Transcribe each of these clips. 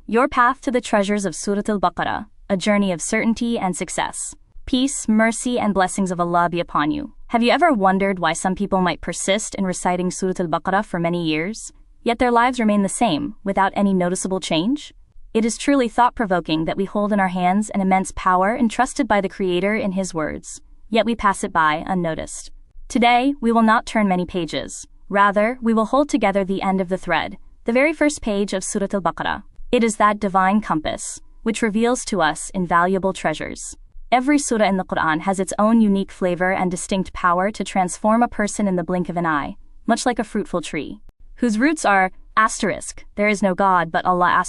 your path to the treasures of Surah Al-Baqarah, a journey of certainty and success. Peace, mercy, and blessings of Allah be upon you. Have you ever wondered why some people might persist in reciting Surah Al-Baqarah for many years, yet their lives remain the same, without any noticeable change? It is truly thought-provoking that we hold in our hands an immense power entrusted by the Creator in His words, yet we pass it by unnoticed. Today, we will not turn many pages. Rather, we will hold together the end of the thread, the very first page of Surah Al-Baqarah. It is that divine compass, which reveals to us invaluable treasures. Every surah in the Quran has its own unique flavor and distinct power to transform a person in the blink of an eye, much like a fruitful tree, whose roots are there is no God but Allah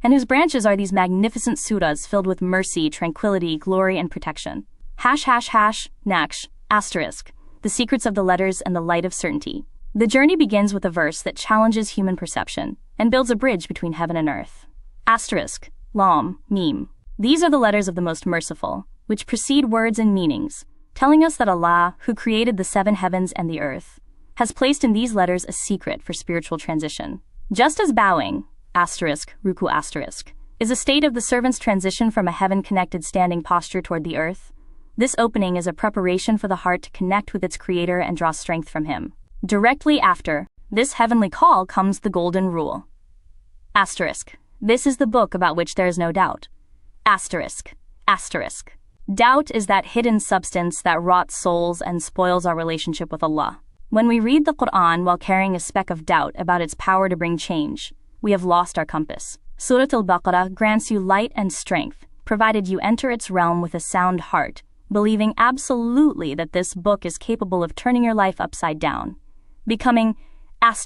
and whose branches are these magnificent surahs filled with mercy, tranquility, glory, and protection. Naksh, the secrets of the letters and the light of certainty. The journey begins with a verse that challenges human perception and builds a bridge between heaven and earth. Lam, Mim. These are the letters of the Most Merciful, which precede words and meanings, telling us that Allah, who created the seven heavens and the earth, has placed in these letters a secret for spiritual transition. Just as bowing, ruku*, is a state of the servant's transition from a heaven-connected standing posture toward the earth, this opening is a preparation for the heart to connect with its Creator and draw strength from Him. Directly after this heavenly call comes the Golden Rule. This is the book about which there is no doubt. Doubt is that hidden substance that rots souls and spoils our relationship with Allah. When we read the Quran while carrying a speck of doubt about its power to bring change, we have lost our compass. Surah Al-Baqarah grants you light and strength, provided you enter its realm with a sound heart, believing absolutely that this book is capable of turning your life upside down, becoming a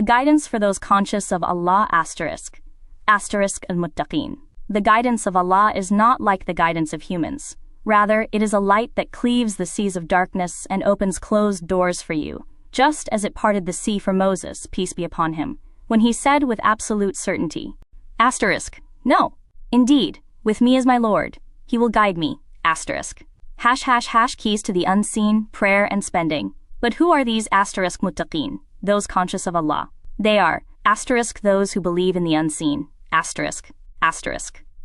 guidance for those conscious of Allah al-Muttaqeen. The guidance of Allah is not like the guidance of humans. Rather, it is a light that cleaves the seas of darkness and opens closed doors for you, just as it parted the sea for Moses, peace be upon him, when he said with absolute certainty, No, indeed, with me is my Lord, He will guide me, Keys to the unseen, prayer and spending. But who are these muttaqeen, those conscious of Allah? They are those who believe in the unseen,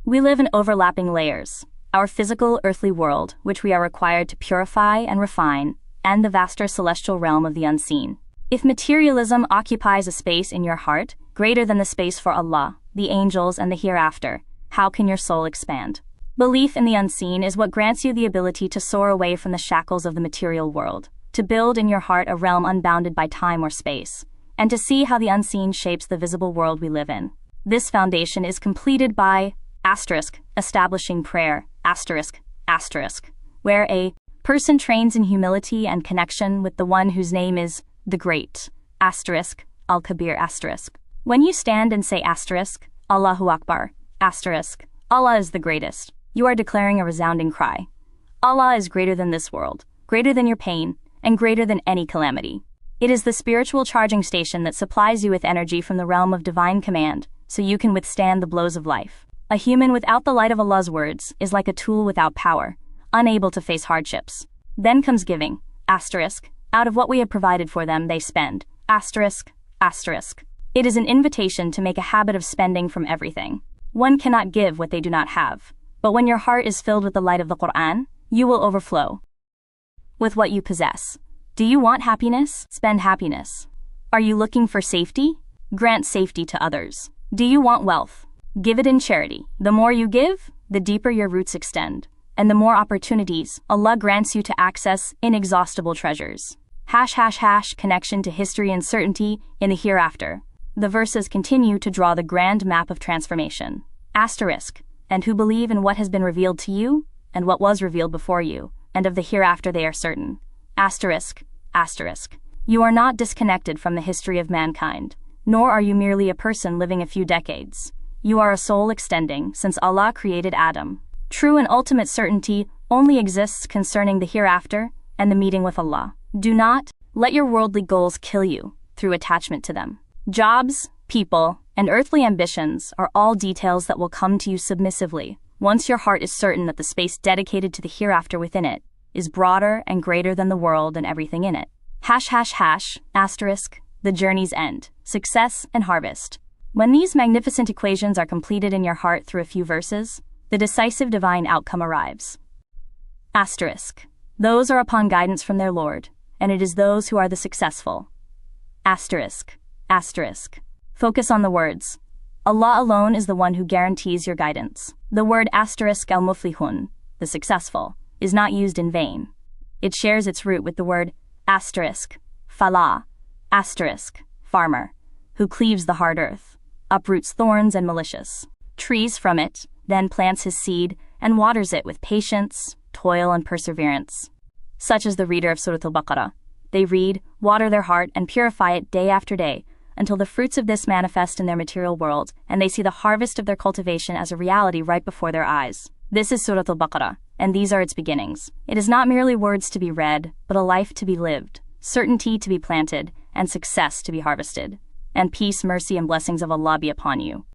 We live in overlapping layers. Our physical earthly world, which we are required to purify and refine, and the vaster celestial realm of the unseen. If materialism occupies a space in your heart, greater than the space for Allah, the angels and the hereafter, how can your soul expand? Belief in the unseen is what grants you the ability to soar away from the shackles of the material world, to build in your heart a realm unbounded by time or space, and to see how the unseen shapes the visible world we live in. This foundation is completed by establishing prayer, where a person trains in humility and connection with the one whose name is the Great, Al-Kabir*. When you stand and say Allahu Akbar, Allah is the greatest, you are declaring a resounding cry. Allah is greater than this world, greater than your pain, and greater than any calamity. It is the spiritual charging station that supplies you with energy from the realm of divine command, so you can withstand the blows of life. A human without the light of Allah's words is like a tool without power, unable to face hardships. Then comes giving, out of what we have provided for them they spend, It is an invitation to make a habit of spending from everything. One cannot give what they do not have, but when your heart is filled with the light of the Quran, you will overflow with what you possess. Do you want happiness? Spend happiness. Are you looking for safety? Grant safety to others. Do you want wealth? Give it in charity. The more you give, the deeper your roots extend, and the more opportunities Allah grants you to access inexhaustible treasures. Connection to history and certainty in the hereafter. The verses continue to draw the grand map of transformation. And who believe in what has been revealed to you, and what was revealed before you, and of the hereafter they are certain. You are not disconnected from the history of mankind, nor are you merely a person living a few decades. You are a soul extending since Allah created Adam. True and ultimate certainty only exists concerning the hereafter and the meeting with Allah. Do not let your worldly goals kill you through attachment to them. Jobs, people, and earthly ambitions are all details that will come to you submissively once your heart is certain that the space dedicated to the hereafter within it is broader and greater than the world and everything in it. The journey's end, success and harvest. When these magnificent equations are completed in your heart through a few verses, the decisive divine outcome arrives. Asterisk. Those are upon guidance from their Lord, and it is those who are the successful. Asterisk. Asterisk. Focus on the words. Allah alone is the one who guarantees your guidance. The word asterisk al-muflihun, the successful, is not used in vain. It shares its root with the word asterisk, falah, asterisk, farmer, who cleaves the hard earth, uproots thorns and malicious trees from it, then plants his seed and waters it with patience, toil, and perseverance. Such as the reader of Surah Al-Baqarah. They read, water their heart, and purify it day after day, until the fruits of this manifest in their material world, and they see the harvest of their cultivation as a reality right before their eyes. This is Surah Al-Baqarah, and these are its beginnings. It is not merely words to be read, but a life to be lived, certainty to be planted, and success to be harvested. And peace, mercy, and blessings of Allah be upon you.